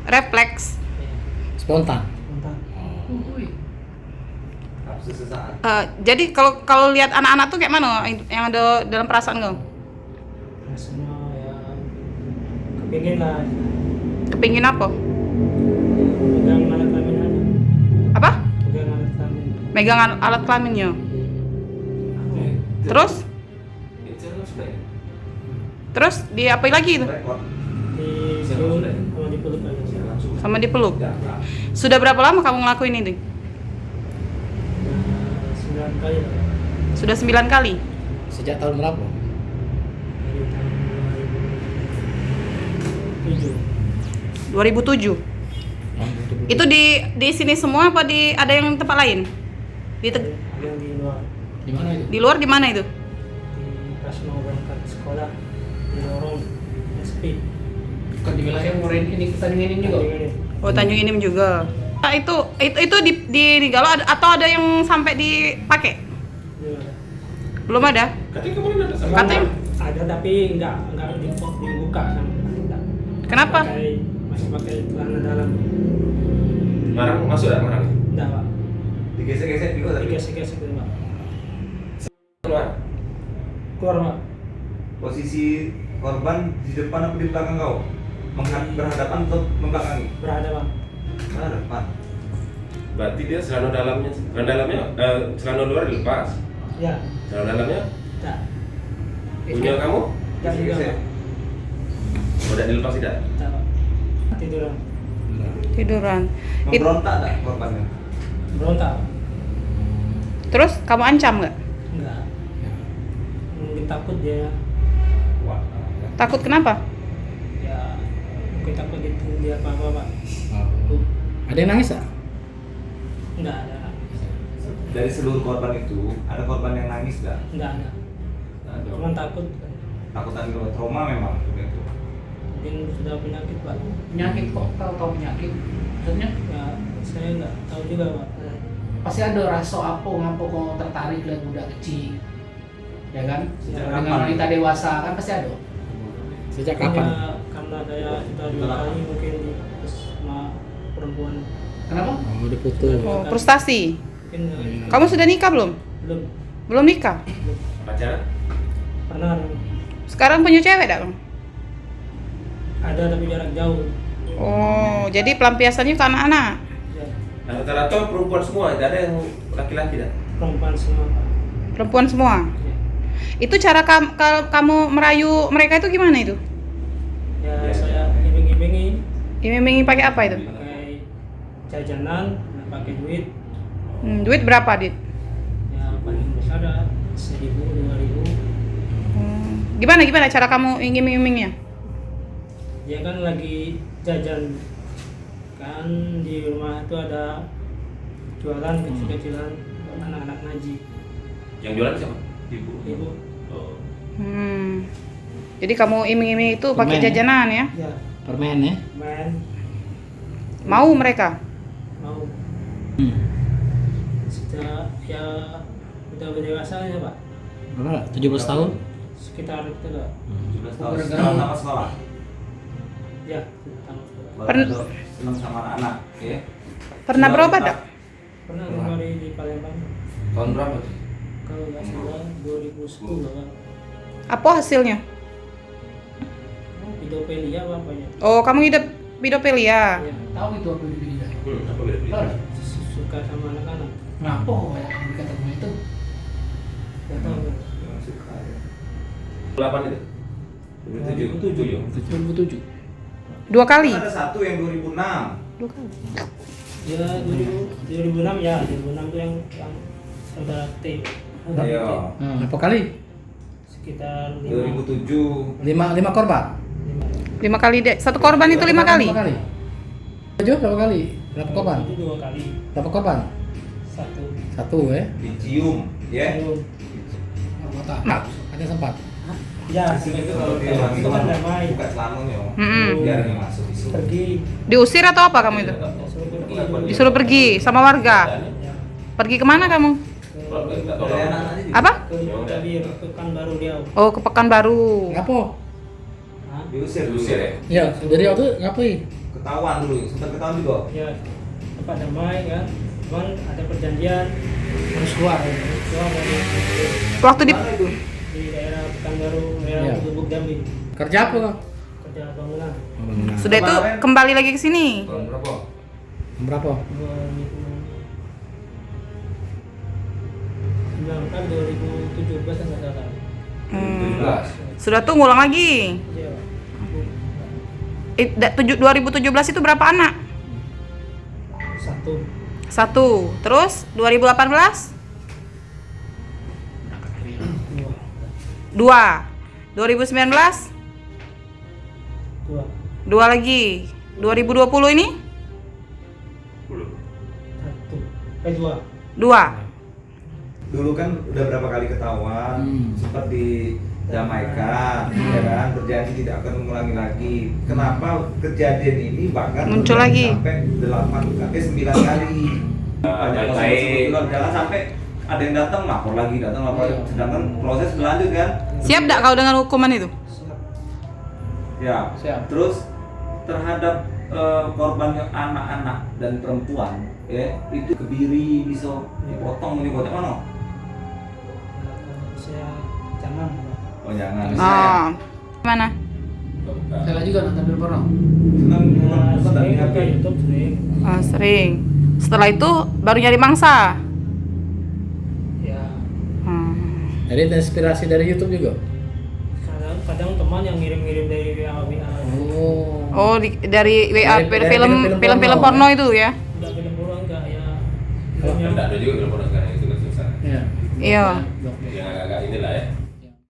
refleks. Spontan. Jadi kalau lihat anak-anak tuh kayak mana yang ada dalam perasaan kau? Rasanya ya kepingin lah. Kepingin apa? Pegang alat kelamin aja. Apa? Pegang alat kelamin. Megang alat kelaminnya. Terus? Terus diapain lagi itu? Di cium sama dipeluk aja. Sama dipeluk. Sudah berapa lama kamu ngelakuin ini? 9 kali lah. Sudah 9 kali. Sejak tahun berapa? Dari tahun 2007. 2007. Itu di sini semua apa ada yang tempat lain? Ada yang di luar. Di mana itu? Di luar di mana itu? Di pas mau berangkat sekolah di lorong SP. Bukan di wilayah Murin ini pertandingan ini juga. Oh, Tanjung Inim juga. Nah, itu di Galuh atau ada yang sampai dipakai? Belum ada. Katanya ada tapi nggak dibuka sama enggak. kenapa? Masih pakai celana dalam. Marang masuk tak marang? Enggak, Pak. Digesek-gesek juga tadi. Gesek-gesek gitu, Pak. Keluar. Keluar, Pak. Posisi korban di depan atau di belakang kau? Berhadapan atau membelakangi? Berhadapan. Berhadapan. Berarti dia celana dalamnya celana luar dilepas. Ya. Celana dalamnya Enggak. punya kamu? Enggak juga, Pak. Udah dilepas tidak? Enggak, Pak. Tiduran. Tiduran. Memberontak tak korbannya? Berontak. Terus kamu ancam nggak? Enggak. Mungkin takut dia. Wah. Takut kenapa? Ya, mungkin takut dia apa-apa, Pak. Ada yang nangis tak? Enggak ada. Dari seluruh korban itu, ada korban yang nangis gak? Enggak ada. Ada. Cuman takut. Takutan trauma memang begitu. Mungkin sudah penyakit, Pak. Penyakit kok tahu penyakit maksudnya Ya, saya nggak tahu juga, Pak. pasti ada rasa apa ngapa kok tertarik lihat budak kecil ya kan Sejak dengan kapan? wanita dewasa kan pasti ada. Sejak Karena kapan? saya sudah 2 kali mungkin terus sama perempuan. Kenapa? Oh, udah putus. Oh, frustasi. Mungkin Kamu sudah nikah belum? belum Belum nikah. Pacaran? pernah Sekarang punya cewek tak? Bang? ada tapi jarak jauh. Oh, jadi pelampiasannya ke anak-anak. Ya, Nah, rata-rata perempuan semua, tidak ada yang laki-laki dah. perempuan semua, Pak. Perempuan semua. Ya. Itu cara kamu merayu mereka itu gimana itu? Ya, Ya. saya iming-imingi Iming-iming pakai apa itu? pakai jajanan, pakai duit. Duit berapa, Dit? Ya paling besar ada 1.000, 2.000. Gimana cara kamu iming-imingnya? Dia kan lagi jajan kan di rumah itu ada jualan kecil-kecilan buat anak-anak ngaji. Yang jualan siapa? Ibu, Oh. Jadi kamu iming-iming itu pakai Permen, ya? jajanan ya? ya Permen ya? main Mau mereka? mau Hmm. sejak ya udah berdewasa ya, Pak, Berapa? 17 tahun? sekitar itu lah. 17 tahun. Bergerak. Sekarang sama sekolah. Ya tamat sekolah. Baru senang sama anak-anak, ya. Pernah Sudah berobat tetap. tak? Pernah kembali di Palembang Tahun berapa tuh? kalau nggak salah 2010 kan. Apa hasilnya? Pedofilia apa ya? Oh, kamu hidup pedofilia. Ya, Tahu itu apa yang dibeli? Apa beda? suka sama anak-anak. Ngapa kok ya dikatakan itu? Nggak tahu. Memang suka, ya. 8 itu? 2007? 2007. 2 kali. Ada satu yang 2006. 2 kali. Ya 2006 ya 2006 tuh yang saudara T. Iya. Berapa kali? Sekitar 2007. 5 korban? 5 kali deh. Satu korban itu 5 kali. 5 kali. Tujuh berapa kali? Berapa korban? Itu 2 kali. Berapa korban? 1. 1 ya. Dicium, ya. Nah, ada sempat. Ya, Di sini itu tuh kalau dia itu wangi kan damai. buka celananya, Om. Mm-mm. Biar dia masuk di sini. Pergi. Diusir atau apa kamu itu? Suruh pergi. Disuruh pergi sama warga. Ya, Pergi kemana kamu? Dari anak-anak juga. Apa? ke Tabir, ke Pekanbaru Riau. Oh, ke Pekanbaru. Ngapa? Hah? Diusir, Diusir ya? Ya, dari waktu ngapain? ketahuan dulu, sempat ketahuan juga. Ya tempat damai kan, cuman ada perjanjian Harus keluar. keluar dari Waktu di Mana itu? di daerah Pekanbaru, daerah Iya. Lubuk Jambi, Kerja apa kok? kerja bangunan. Bangunan. sudah itu Kemarin- kembali lagi ke sini. Tahun berapa? Berapa? 2017 kan nggak salah. Hmm. 17. Sudah tuh ngulang lagi. Iya. 2017 itu berapa anak? Satu, 1. Terus 2018? dua, 2. 2019? dua, 2 lagi. 2020 ini? satu, dua. 2. Dulu kan udah berapa kali ketahuan, sempat didamaikan, ya kan, berjanji tidak akan mengulangi lagi. Kenapa kejadian ini bahkan Muncul udah lagi? sampai 9 kali? Banyak baik-baik. proses, jangan sampai ada yang datang lapor lagi, sedangkan proses berlanjut kan? Siap tak kau dengan hukuman itu? Ya. Siap. Terus terhadap korban yang anak-anak dan perempuan, ya itu kebiri bisa dipotong ini potong mana? Saya jangan. Oh jangan. Oh. Gimana? Saya juga nonton film porno. Senang Ya, nonton sering HP. ke YouTube sering. Oh, sering. Setelah itu baru nyari mangsa. Ya Hmm. Jadi inspirasi dari YouTube juga. kadang teman yang ngirim-ngirim dari WA. Oh. Oh, dari WA Dari film-film porno itu ya? Enggak film bola enggak ya. Oh, Filmnya Enggak ada juga film porno sekarang itu kan susah. Iya. Iya.